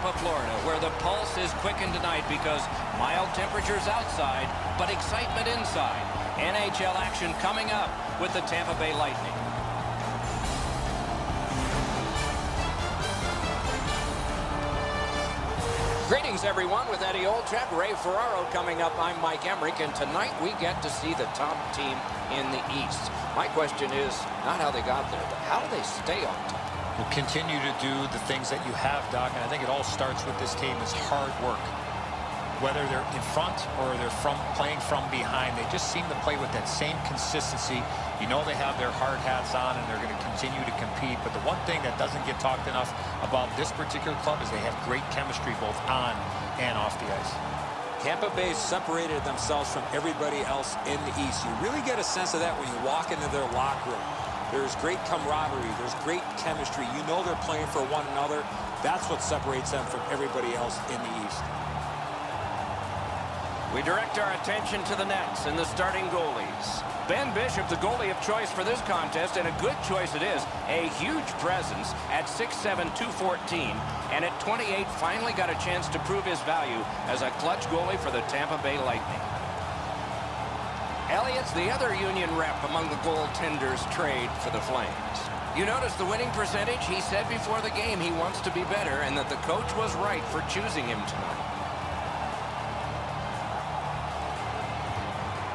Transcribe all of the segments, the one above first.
Tampa, Florida, where the pulse is quickened tonight because mild temperatures outside, but excitement inside. NHL action coming up with the Tampa Bay Lightning. Greetings, everyone, with Eddie Olczyk, Ray Ferraro coming up. I'm Mike Emmerich, and tonight we get to see the top team in the East. My question is not how they got there, but how do they stay on top? Will continue to do the things that you have, Doc, and I think it all starts with this team is hard work. Whether they're in front or they're playing from behind, they just seem to play with that same consistency. You know they have their hard hats on and they're going to continue to compete. But the one thing that doesn't get talked enough about this particular club is they have great chemistry both on and off the ice. Tampa Bay separated themselves from everybody else in the East. You really get a sense of that when you walk into their locker room. There's great camaraderie. There's great chemistry. You know they're playing for one another. That's what separates them from everybody else in the East. We direct our attention to the nets and the starting goalies. Ben Bishop, the goalie of choice for this contest, and a good choice it is. A huge presence at 6'7", 214, and at 28 finally got a chance to prove his value as a clutch goalie for the Tampa Bay Lightning. Elliott's the other Union rep among the goaltenders trade for the Flames. You notice the winning percentage? He said before the game he wants to be better and that the coach was right for choosing him tonight.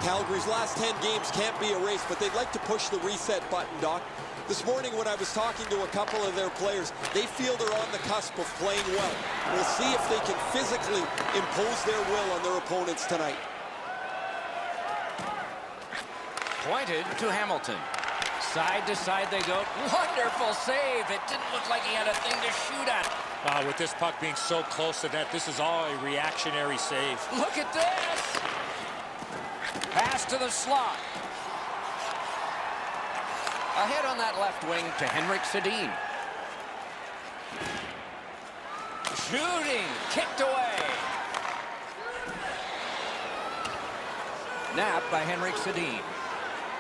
Calgary's last 10 games can't be erased, but they'd like to push the reset button, Doc. This morning when I was talking to a couple of their players, they feel they're on the cusp of playing well. We'll see if they can physically impose their will on their opponents tonight. Pointed to Hamilton. Side to side they go. Wonderful save. It didn't look like he had a thing to shoot at. With this puck being so close to net, this is all a reactionary save. Look at this. Pass to the slot. Ahead on that left wing to Henrik Sedin. Shooting. Kicked away. Napped by Henrik Sedin.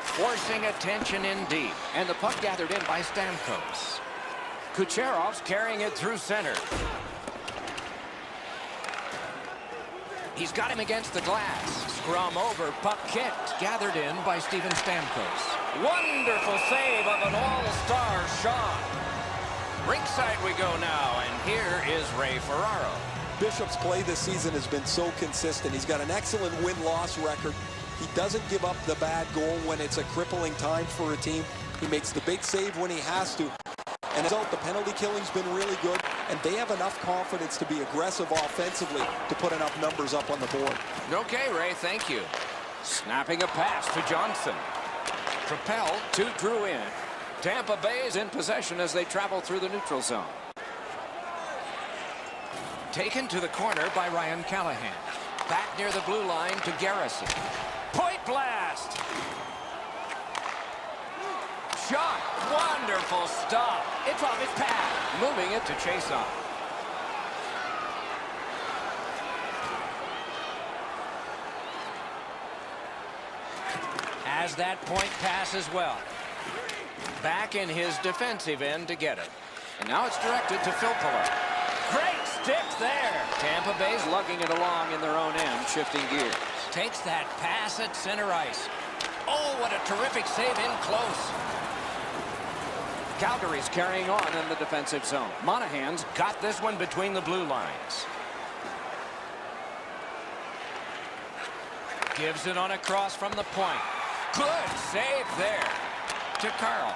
Forcing attention in deep. And the puck gathered in by Stamkos. Kucherov's carrying it through center. He's got him against the glass. Scrum over, puck kicked. Gathered in by Steven Stamkos. Wonderful save of an all-star shot. Rinkside we go now, and here is Ray Ferraro. Bishop's play this season has been so consistent. He's got an excellent win-loss record. He doesn't give up the bad goal when it's a crippling time for a team. He makes the big save when he has to. And as a result, the penalty killing's been really good, and they have enough confidence to be aggressive offensively to put enough numbers up on the board. Okay, Ray, thank you. Snapping a pass to Johnson. Propelled to Drouin. Tampa Bay is in possession as they travel through the neutral zone. Taken to the corner by Ryan Callahan. Back near the blue line to Garrison. Point blast! Shot! Wonderful stop! It's off his pad. Moving it to chase on. Has that point pass as well. Back in his defensive end to get it. And now it's directed to Filppula. Great stick there. Tampa Bay's lugging it along in their own end, shifting gears. Takes that pass at center ice. Oh, what a terrific save in close. Calgary's carrying on in the defensive zone. Monahan's got this one between the blue lines. Gives it on a cross from the point. Good save there to Carl.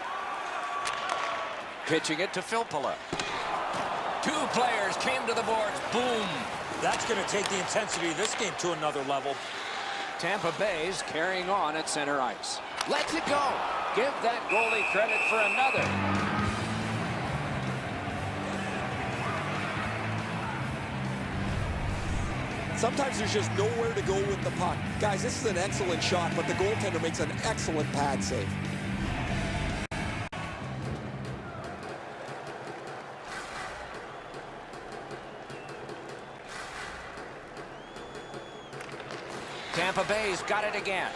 Pitching it to Filppula. Two players came to the boards. Boom. That's going to take the intensity of this game to another level. Tampa Bay's carrying on at center ice. Let's it go. Give that goalie credit for another. Sometimes there's just nowhere to go with the puck. Guys, this is an excellent shot, but the goaltender makes an excellent pad save. Tampa Bay's got it again.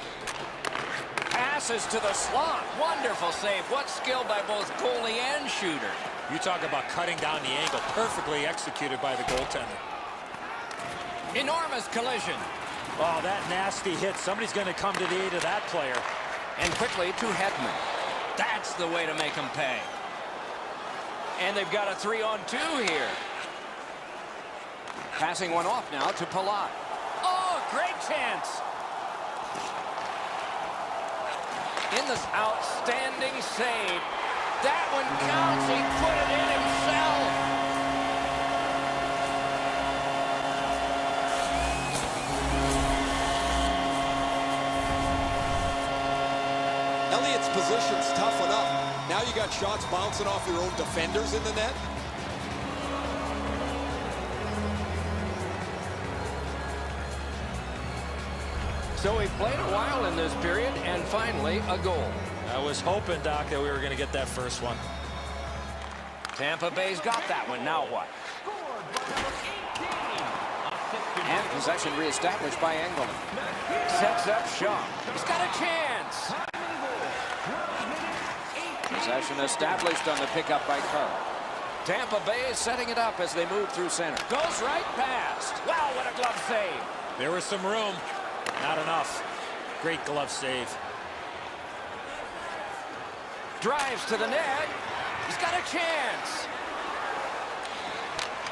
Passes to the slot. Wonderful save. What skill by both goalie and shooter. You talk about cutting down the angle. Perfectly executed by the goaltender. Enormous collision. Oh, that nasty hit. Somebody's going to come to the aid of that player. And quickly to Hedman. That's the way to make them pay. And they've got a 3-on-2 here. Passing one off now to Palat. Oh, great chance. In this outstanding save. That one counts. He put it in himself. Elliott's position's tough enough. Now you got shots bouncing off your own defenders in the net. So he played a while in this period, and finally a goal. I was hoping, Doc, that we were going to get that first one. Tampa Bay's got that one. Now what? And possession reestablished by Engelman. Sets up Shaw. He's got a chance. Possession established on the pickup by Carl. Tampa Bay is setting it up as they move through center. Goes right past. Wow, what a glove save. There was some room. Not enough. Great glove save. Drives to the net. He's got a chance.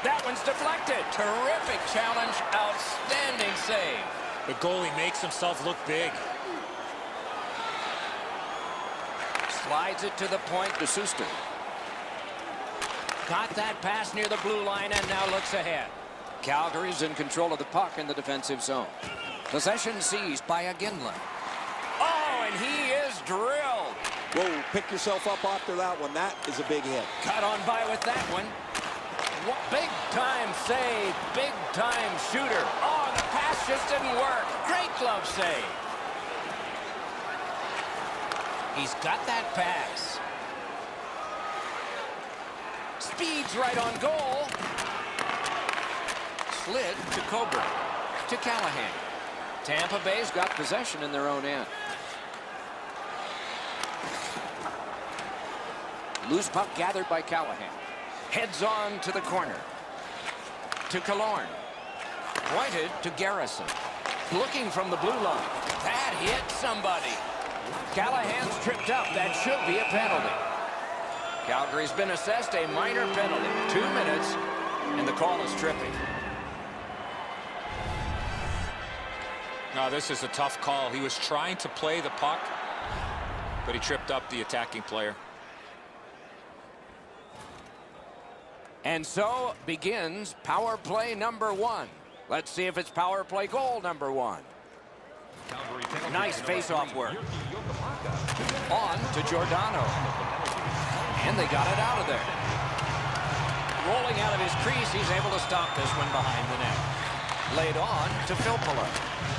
That one's deflected. Terrific challenge. Outstanding save. The goalie makes himself look big. Slides it to the point to Suster. Got that pass near the blue line and now looks ahead. Calgary's in control of the puck in the defensive zone. Possession seized by Ginla. Oh, and he is drilled. Whoa, pick yourself up after that one. That is a big hit. Cut on by with that one. Big time save, big time shooter. Oh, the pass just didn't work. Great glove save. He's got that pass. Speeds right on goal. Slid to Cobra. To Callahan. Tampa Bay's got possession in their own end. Loose puck gathered by Callahan. Heads on to the corner. To Killorn. Pointed to Garrison. Looking from the blue line. That hit somebody. Callahan's tripped up. That should be a penalty. Calgary's been assessed a minor penalty. 2 minutes, and the call is tripping. No, this is a tough call. He was trying to play the puck, but he tripped up the attacking player. And so begins power play number 1. Let's see if it's power play goal number 1. Nice face-off work. On to Giordano. And they got it out of there. Rolling out of his crease, he's able to stop this one behind the net. Laid on to Filppula.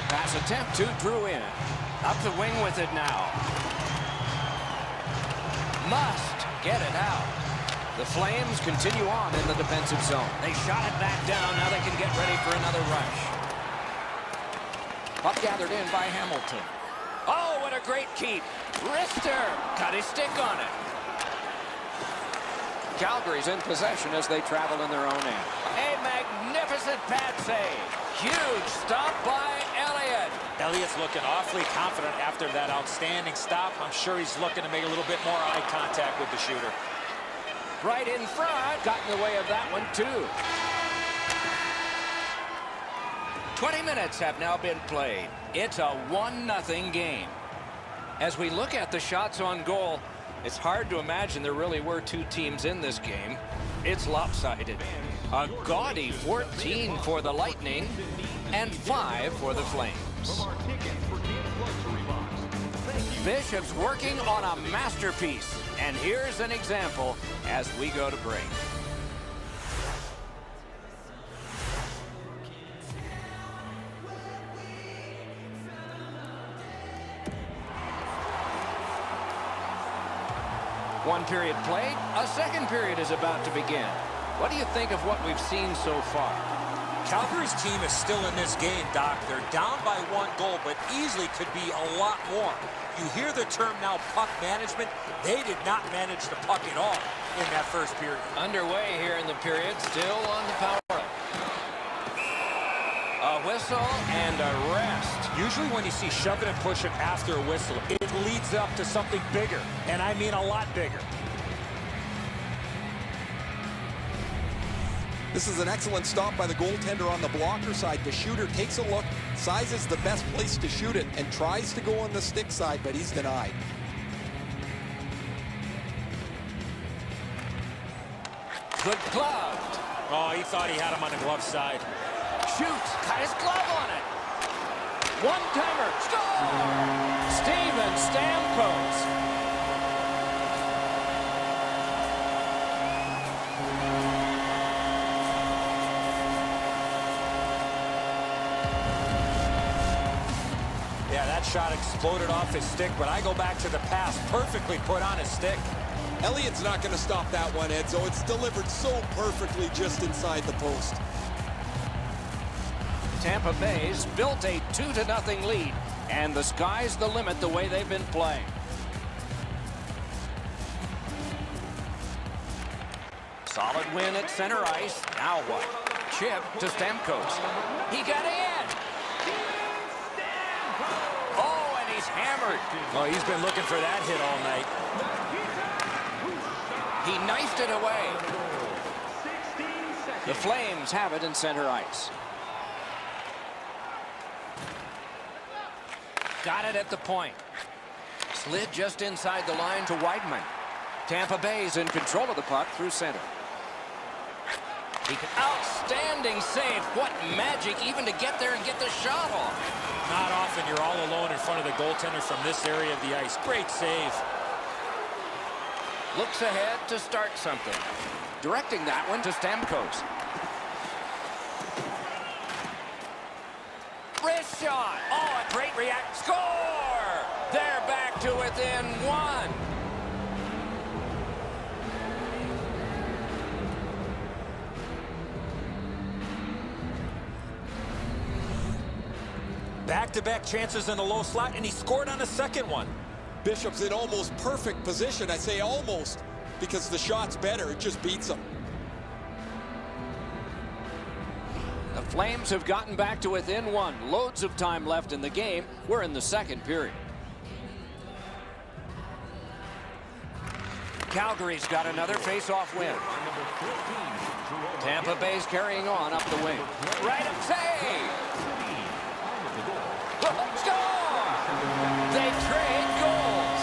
Pass attempt to Drew in. Up the wing with it now. Must get it out. The Flames continue on in the defensive zone. They shot it back down. Now they can get ready for another rush. Puck gathered in by Hamilton. Oh, what a great keep. Rister got his stick on it. Calgary's in possession as they travel in their own end. A magnificent pad save. Huge stop by Elliott. Elliott's looking awfully confident after that outstanding stop. I'm sure he's looking to make a little bit more eye contact with the shooter. Right in front. Got in the way of that one, too. 20 minutes have now been played. It's a 1-0 game. As we look at the shots on goal, it's hard to imagine there really were 2 teams in this game. It's lopsided. A gaudy 14 for the Lightning and 5 for the Flames. Bishop's working on a masterpiece. And here's an example as we go to break. One period played, a second period is about to begin. What do you think of what we've seen so far? Calgary's team is still in this game, Doc. They're down by 1 goal, but easily could be a lot more. You hear the term now, puck management. They did not manage the puck at all in that first period. Underway here in the period, still on the power play. A whistle and a rest. Usually when you see shoving and pushing after a whistle, it leads up to something bigger, and I mean a lot bigger. This is an excellent stop by the goaltender on the blocker side. The shooter takes a look, sizes the best place to shoot it, and tries to go on the stick side, but he's denied. Good gloved. Oh, he thought he had him on the glove side. Shoots. Got his glove on it. One-timer. Score! Steven Stamkos. Yeah, that shot exploded off his stick, but I go back to the pass. Perfectly put on his stick. Elliott's not going to stop that one, Edzo. It's delivered so perfectly just inside the post. Tampa Bay's built a 2-0 lead, and the sky's the limit the way they've been playing. Solid win at center ice. Now what? Chip to Stamkos. He got in. Oh, and he's hammered. Oh, he's been looking for that hit all night. He knifed it away. The Flames have it in center ice. Got it at the point. Slid just inside the line to Weidman. Tampa Bay's in control of the puck through center. Outstanding save. What magic even to get there and get the shot off. Not often you're all alone in front of the goaltender from this area of the ice. Great save. Looks ahead to start something. Directing that one to Stamkos. Wrist shot. Oh, a great react. Score! They're back to within 1. Back-to-back chances in the low slot, and he scored on the second one. Bishop's in almost perfect position. I say almost because the shot's better. It just beats him. The Flames have gotten back to within 1. Loads of time left in the game. We're in the second period. Calgary's got another face-off win. Tampa Bay's carrying on up the wing. Right up, save! Score! They trade goals.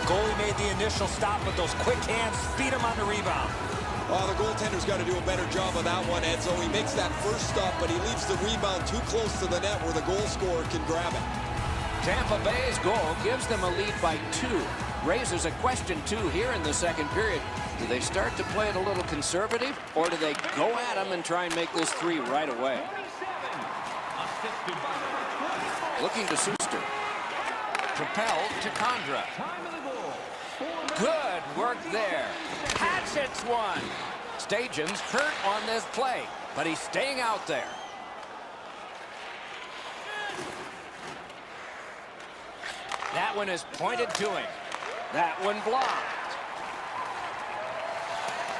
Goalie made the initial stop, but those quick hands beat him on the rebound. Oh, the goaltender's got to do a better job of that one, Edzo. He makes that first stop, but he leaves the rebound too close to the net where the goal scorer can grab it. Tampa Bay's goal gives them a lead by 2. Raises a question, too, here in the second period. Do they start to play it a little conservative, or do they go at them and try and make this 3 right away? Looking to Suster. Propelled to Condra. Good work there. Hatchets one. Stajan's hurt on this play, but he's staying out there. That one is pointed to him. That one blocked.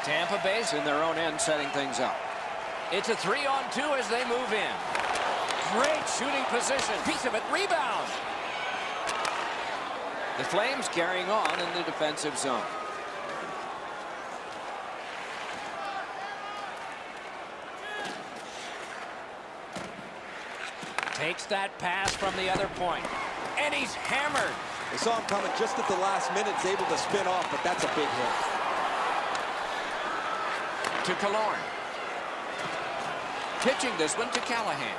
Tampa Bay's in their own end setting things up. It's a 3-on-2 as they move in. Great shooting position. Piece of it. Rebound. The Flames carrying on in the defensive zone. Takes that pass from the other point. And he's hammered. They saw him coming just at the last minute. He's able to spin off, but that's a big hit. To Killorn. Pitching this one to Callahan.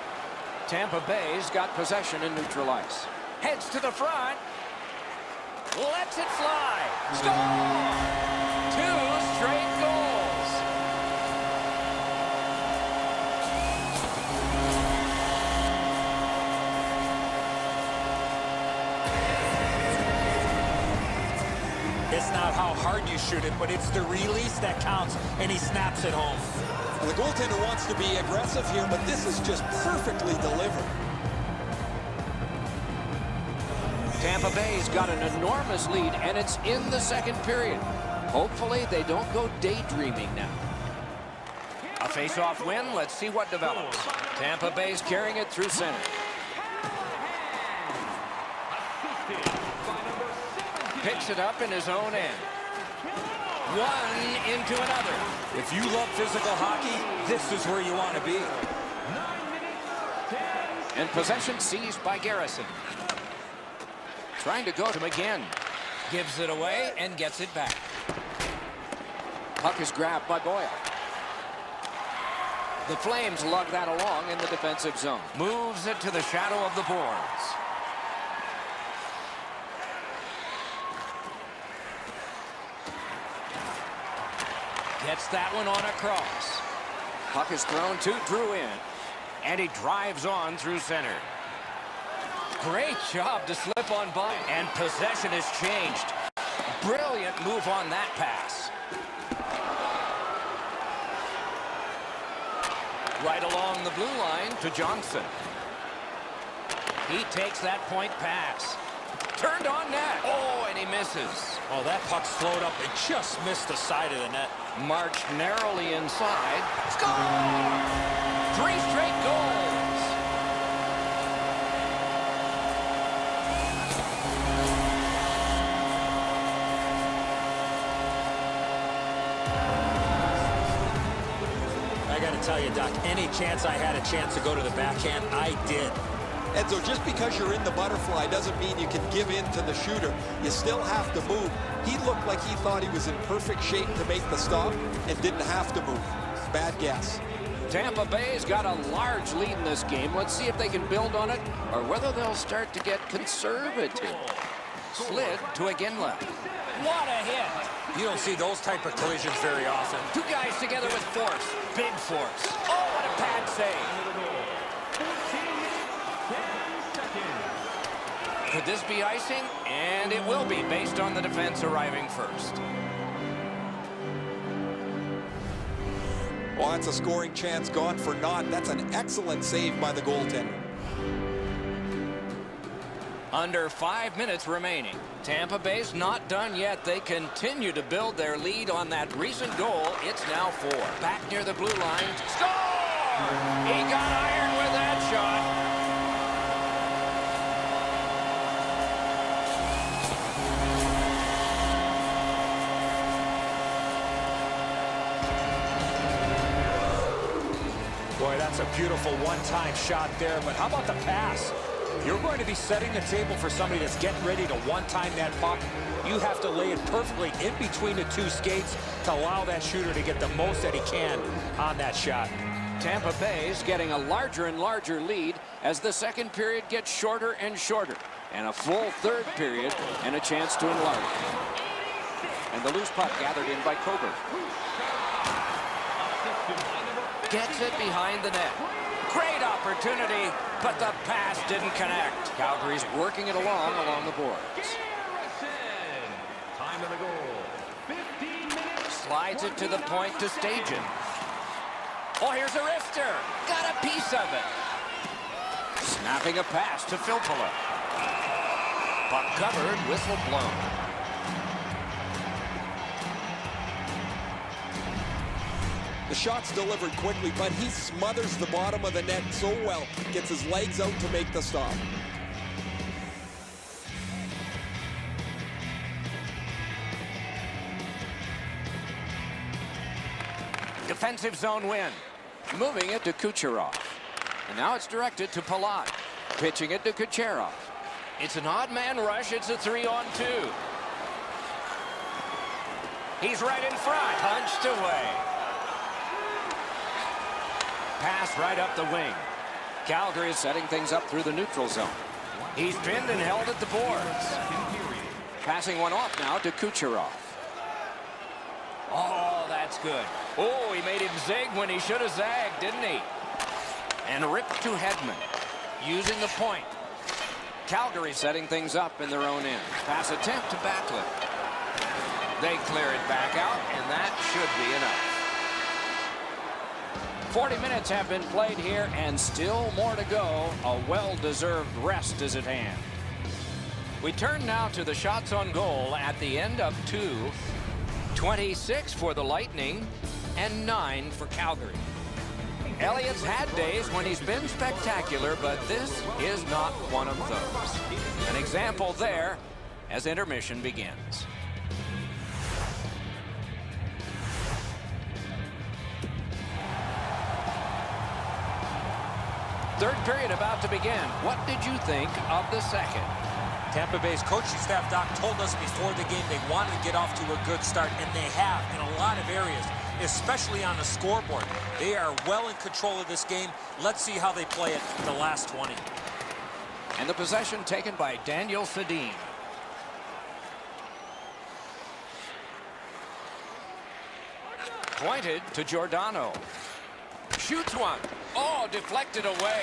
Tampa Bay's got possession in neutral ice. Heads to the front. Lets it fly. Score! 2 straight goals. It's not how hard you shoot it, but it's the release that counts, and he snaps it home. Well, the goaltender wants to be aggressive here, but this is just perfectly delivered. Tampa Bay's got an enormous lead, and it's in the second period. Hopefully, they don't go daydreaming now. A face-off win. Let's see what develops. Tampa Bay's carrying it through center. Picks it up in his own end. One into another. If you love physical hockey, this is where you want to be. And possession seized by Garrison. Trying to go to him again. Gives it away and gets it back. Puck is grabbed by Boyle. The Flames lug that along in the defensive zone. Moves it to the shadow of the boards. Gets that one on across. Puck is thrown to Drouin. And he drives on through center. Great job to slip on by. And possession has changed. Brilliant move on that pass. Right along the blue line to Johnson. He takes that point pass. Turned on net. Oh, and he misses. Oh, that puck slowed up and just missed the side of the net. Marched narrowly inside. Score! 3 straight goals. I got to tell you, Doc, any chance I had a chance to go to the backhand, I did. Enzo, just because you're in the butterfly doesn't mean you can give in to the shooter. You still have to move. He looked like he thought he was in perfect shape to make the stop and didn't have to move. Bad guess. Tampa Bay's got a large lead in this game. Let's see if they can build on it or whether they'll start to get conservative. Slid to Iginla. What a hit. You don't see those type of collisions very often. 2 guys together with force. Big force. Oh, what a pad save. Could this be icing? And it will be based on the defense arriving first. Well, that's a scoring chance gone for naught. That's an excellent save by the goaltender. Under 5 minutes remaining. Tampa Bay's not done yet. They continue to build their lead on that recent goal. It's now 4. Back near the blue line. Score! He got iron with that shot. Boy, that's a beautiful one-time shot there, but how about the pass? You're going to be setting the table for somebody that's getting ready to one-time that puck. You have to lay it perfectly in between the 2 skates to allow that shooter to get the most that he can on that shot. Tampa Bay's getting a larger and larger lead as the second period gets shorter and shorter. And a full third period and a chance to enlarge. And the loose puck gathered in by Coburn. Gets it behind the net. Great opportunity, but the pass didn't connect. Calgary's working it along the boards. Time of the goal, 15 minutes. Slides it to the point to Stajan. Oh, here's a wrister. Got a piece of it. Snapping a pass to Filppula. Puck covered, whistle blown. The shot's delivered quickly, but he smothers the bottom of the net so well. Gets his legs out to make the stop. Defensive zone win. Moving it to Kucherov. And now it's directed to Palat. Pitching it to Kucherov. It's an odd man rush. It's a 3-on-2. He's right in front. Punched away. Pass right up the wing. Calgary is setting things up through the neutral zone. He's pinned and held at the boards. Passing one off now to Kucherov. Oh, that's good. Oh, he made him zig when he should have zagged, didn't he? And ripped to Hedman. Using the point. Calgary setting things up in their own end. Pass attempt to Backlund. They clear it back out, and that should be enough. 40 minutes have been played here, and still more to go. A well-deserved rest is at hand. We turn now to the shots on goal at the end of 2. 26 for the Lightning and 9 for Calgary. Elliott's had days when he's been spectacular, but this is not one of those. An example there as intermission begins. Third period about to begin. What did you think of the second? Tampa Bay's coaching staff, Doc, told us before the game they wanted to get off to a good start, and they have in a lot of areas, especially on the scoreboard. They are well in control of this game. Let's see how they play it in the last 20. And the possession taken by Daniel Sedin. Pointed to Giordano. Shoots one. Oh, deflected away.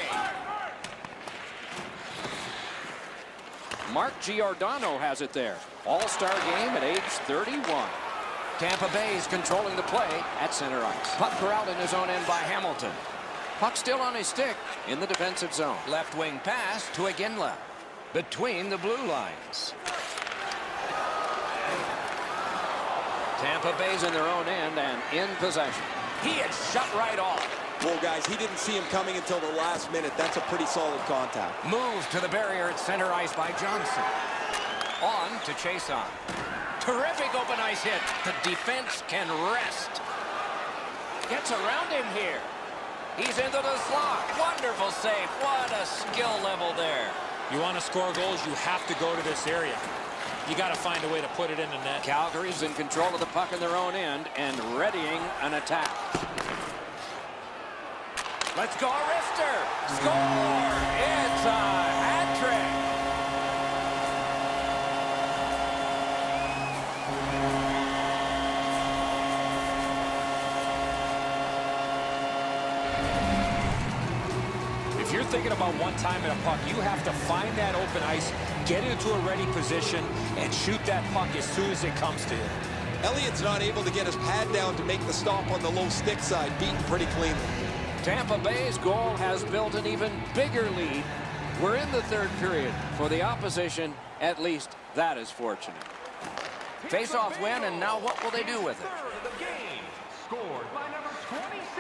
Mark Giordano has it there. All-star game at age 31. Tampa Bay's controlling the play at center ice. Puck corralled in his own end by Hamilton. Puck still on his stick in the defensive zone. Left wing pass to Iginla. Between the blue lines. Tampa Bay's in their own end and in possession. He is shut right off. Well, guys, he didn't see him coming until the last minute. That's a pretty solid contact. Move to the barrier at center ice by Johnson. On to Chason. Terrific open ice hit. The defense can rest. Gets around him here. He's into the slot. Wonderful save. What a skill level there. You want to score goals, you have to go to this area. You got to find a way to put it in the net. Calgary's in control of the puck in their own end and readying an attack. Let's go, Rister. Score! It's a hat trick. If you're thinking about one time in a puck, you have to find that open ice, get into a ready position, and shoot that puck as soon as it comes to you. Elliott's not able to get his pad down to make the stop on the low stick side, beaten pretty cleanly. Tampa Bay's goal has built an even bigger lead. We're in the third period. For the opposition, at least that is fortunate. Face-off win, and now what will they do with it? The game scored by number 27.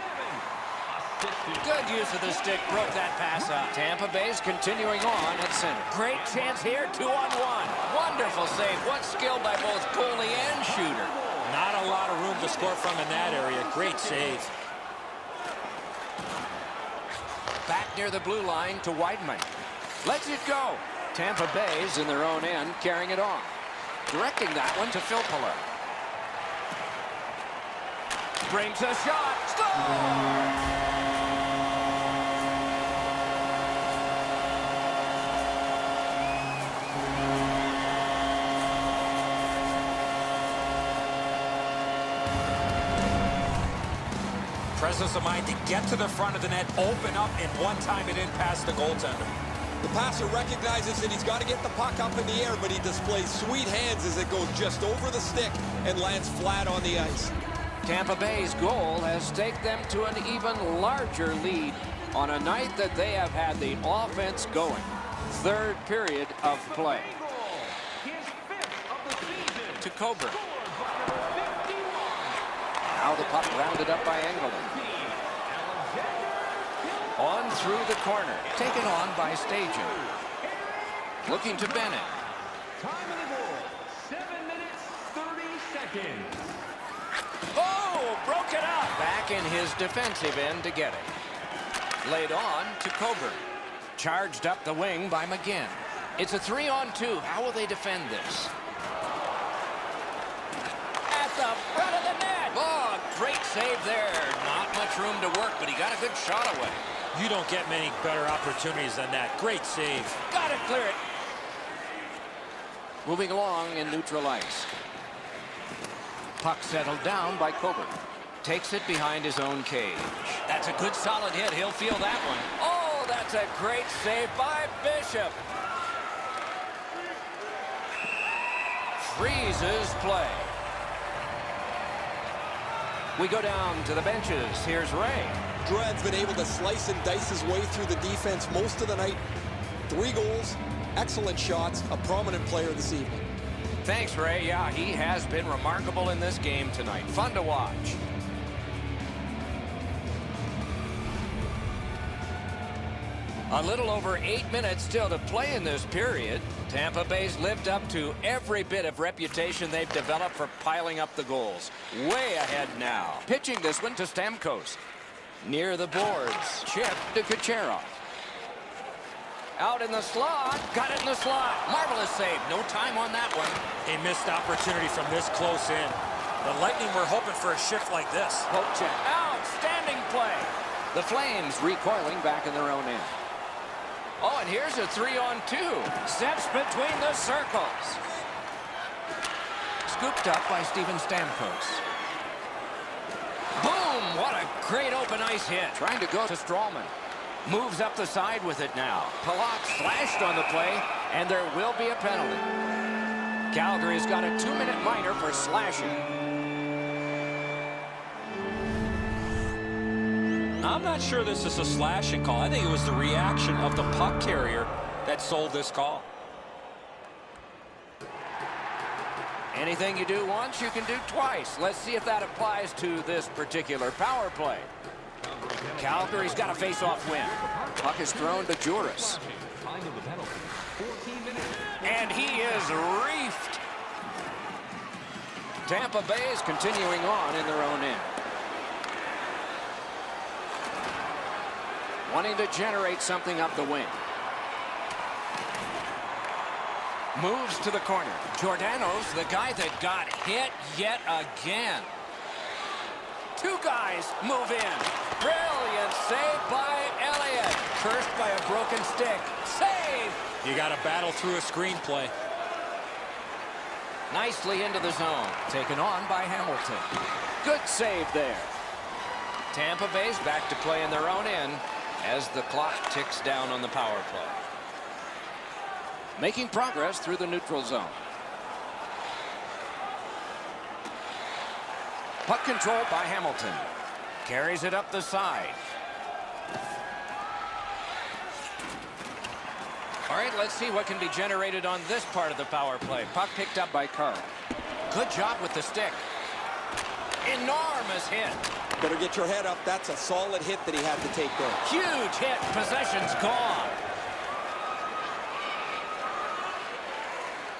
Good use of the stick, broke that pass out. Tampa Bay's continuing on at center. Great chance here, 2-on-1. Wonderful save. What skill by both goalie and shooter. Not a lot of room to score from in that area. Great save. Back near the blue line to Weidman. Lets it go. Tampa Bay's in their own end, carrying it on. Directing that one to Filppula. Brings a shot. Score! Presence of mind to get to the front of the net, open up, and one time it in past the goaltender. The passer recognizes that he's got to get the puck up in the air, but he displays sweet hands as it goes just over the stick and lands flat on the ice. Tampa Bay's goal has taken them to an even larger lead on a night that they have had the offense going. Third period of play. His 5th of the season. To Coburn. Scored by number 51. Now the puck rounded up by Engelman. On through the corner. Taken on by Stajan. Looking to Bennett. Time of the goal, 7 minutes, 30 seconds. Oh, broke it up. Back in his defensive end to get it. Laid on to Coburn. Charged up the wing by McGinn. It's a 3-on-2. How will they defend this? At the front of the net. Oh, great save there. Not much room to work, but he got a good shot away. You don't get many better opportunities than that. Great save. Got to clear it. Moving along in neutral ice. Puck settled down by Coburn. Takes it behind his own cage. That's a good solid hit. He'll feel that one. Oh, that's a great save by Bishop. Freezes play. We go down to the benches. Here's Ray. Drouin's been able to slice and dice his way through the defense most of the night. 3 goals, excellent shots, a prominent player this evening. Thanks, Ray. Yeah, he has been remarkable in this game tonight. Fun to watch. A little over 8 minutes still to play in this period. Tampa Bay's lived up to every bit of reputation they've developed for piling up the goals. Way ahead now. Pitching this one to Stamkos. Near the boards. Chip to Kucherov. Out in the slot. Got it in the slot. Marvelous save. No time on that one. A missed opportunity from this close in. The Lightning were hoping for a shift like this. Poke check. Outstanding play. The Flames recoiling back in their own end. Oh, and here's a 3-on-2. Steps between the circles. Scooped up by Steven Stamkos. Boom! What a great open ice hit. Trying to go to Strawman. Moves up the side with it now. Palat slashed on the play, and there will be a penalty. Calgary's got a 2-minute minor for slashing. I'm not sure this is a slashing call. I think it was the reaction of the puck carrier that sold this call. Anything you do once, you can do twice. Let's see if that applies to this particular power play. Calgary's got a face-off win. Puck is thrown to Juris. And he is reefed. Tampa Bay is continuing on in their own end. Wanting to generate something up the wing. Moves to the corner. Giordano's the guy that got hit yet again. 2 guys move in. Brilliant save by Elliott. Cursed by a broken stick. Save! You got to battle through a screenplay. Nicely into the zone. Taken on by Hamilton. Good save there. Tampa Bay's back to play in their own end as the clock ticks down on the power play. Making progress through the neutral zone. Puck control by Hamilton. Carries it up the side. All right, let's see what can be generated on this part of the power play. Puck picked up by Carl. Good job with the stick. Enormous hit. Better get your head up. That's a solid hit that he had to take there. Huge hit. Possession's gone.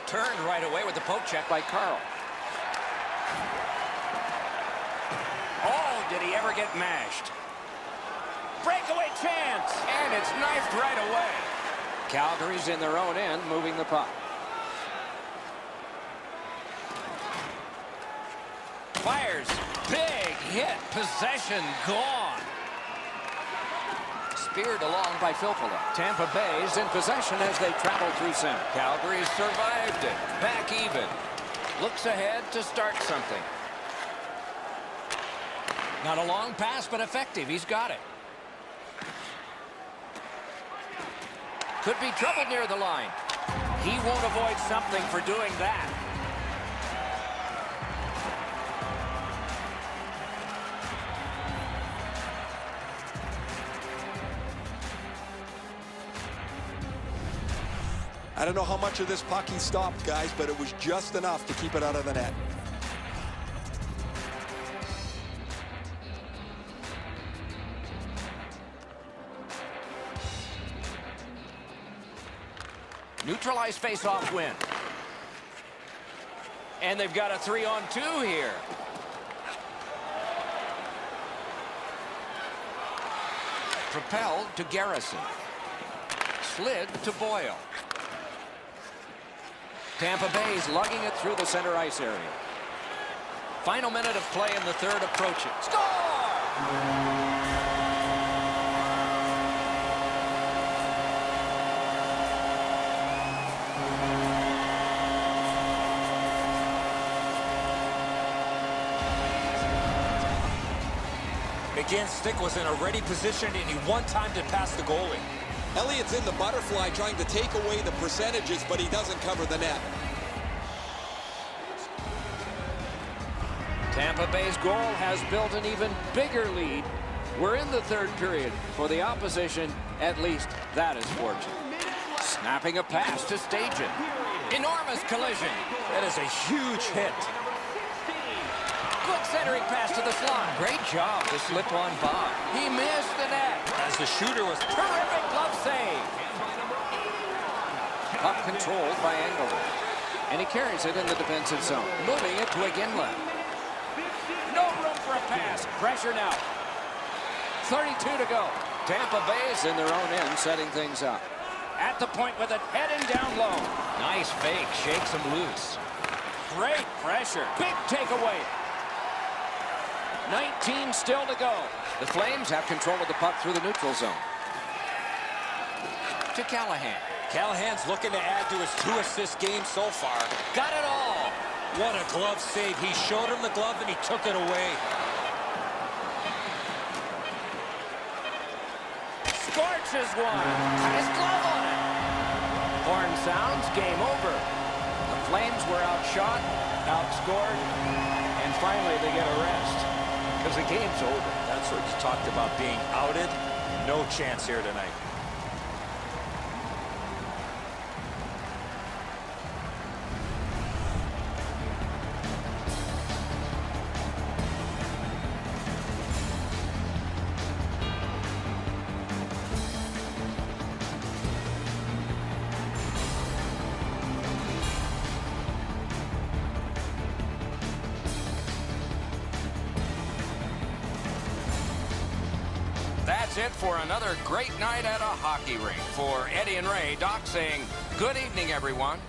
Turned right away with the poke check by Carl. Oh, did he ever get mashed? Breakaway chance. And it's knifed right away. Calgary's in their own end, moving the puck. Fires. Big hit. Possession gone. Speared along by Filppula. Tampa Bay's in possession as they travel through center. Calgary's survived it. Back even. Looks ahead to start something. Not a long pass, but effective. He's got it. Could be trouble near the line. He won't avoid something for doing that. I don't know how much of this puck he stopped, guys, but it was just enough to keep it out of the net. Neutralized face-off win. And they've got a 3-on-2 here. Propelled to Garrison. Slid to Boyle. Tampa Bay's lugging it through the center ice area. Final minute of play in the third approaching. Score! Again, Stick was in a ready position, and he one time to pass the goalie. Elliott's in the butterfly trying to take away the percentages, but he doesn't cover the net. Tampa Bay's goal has built an even bigger lead. We're in the third period. For the opposition, at least that is fortunate. Snapping a pass to stage it. Enormous collision. That is a huge hit. Good centering pass to the slot. Great job to slip on by. He missed the net. As the shooter was Terrific glove save. Puck controlled by Engelman. And he carries it in the defensive zone. Moving it to Iginla. No room for a pass. Pressure now. 32 to go. Tampa Bay is in their own end, setting things up. At the point with it, heading down low. Nice fake, shakes him loose. Great pressure. Big takeaway. 19 still to go. The Flames have control of the puck through the neutral zone. To Callahan. Callahan's looking to add to his 2-assist game so far. Got it all. What a glove save. He showed him the glove and he took it away. Scorches one. Got his glove on it. Horn sounds, game over. The Flames were outshot, outscored, and finally they get a rest because the game's over. That's what you talked about, being outed. No chance here tonight. That's it for another great night at a hockey rink. For Eddie and Ray, Doc saying good evening, everyone.